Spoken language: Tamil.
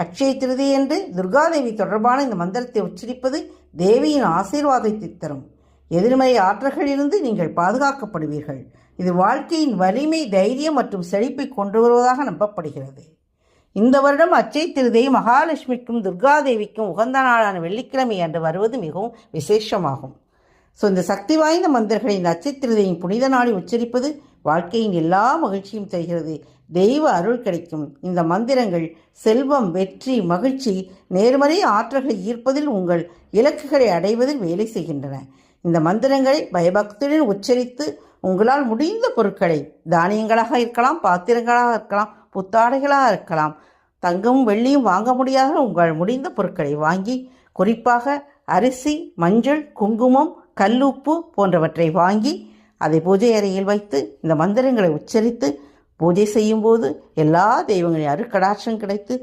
அட்சய திருதியன்று துர்காதேவி தொடர்பான இந்த மந்திரத்தை உச்சரிப்பது தேவியின் ஆசீர்வாதத்தை தரும். எதிர்மறை ஆற்றல்களிலிருந்து நீங்கள் பாதுகாக்கப்படுவீர்கள். இது வாழ்க்கையின் வலிமை, தைரியம் மற்றும் செழிப்பை கொண்டு வருவதாக நம்பப்படுகிறது. இந்த வருடம் அட்சய திருதியை மகாலட்சுமிக்கும் துர்காதேவிக்கும் உகந்த நாளான வெள்ளிக்கிழமை அன்று வருவது மிகவும் விசேஷமாகும். இந்த சக்தி வாய்ந்த மந்திரங்களை இந்த அட்சய திருதியின் புனித நாளில் உச்சரிப்பது வாழ்க்கையின் எல்லா மகிழ்ச்சியும் தருகிறது. தெய்வ அருள் கிடைக்கும். இந்த மந்திரங்கள் செல்வம், வெற்றி, மகிழ்ச்சி, நேர்மறை ஆற்றல்களை ஈர்ப்பதில், உங்கள் இலக்குகளை அடைவதில் வேலை செய்கின்றன. இந்த மந்திரங்களை பயபக்தியுடன் உச்சரித்து உங்களால் முடிந்த பொருட்களை, தானியங்களாக இருக்கலாம், பாத்திரங்களாக இருக்கலாம், புத்தாடைகளாக இருக்கலாம், தங்கமும் வெள்ளியும் வாங்க முடியாத உங்கள் முடிந்த பொருட்களை வாங்கி, குறிப்பாக அரிசி, மஞ்சள், குங்குமம், கல்லுப்பு போன்றவற்றை வாங்கி அதை பூஜை அறையில் வைத்து இந்த மந்திரங்களை உச்சரித்து பூஜை செய்யும்போது எல்லா தெய்வங்களின் அருட்கடாட்சம் கிடைத்து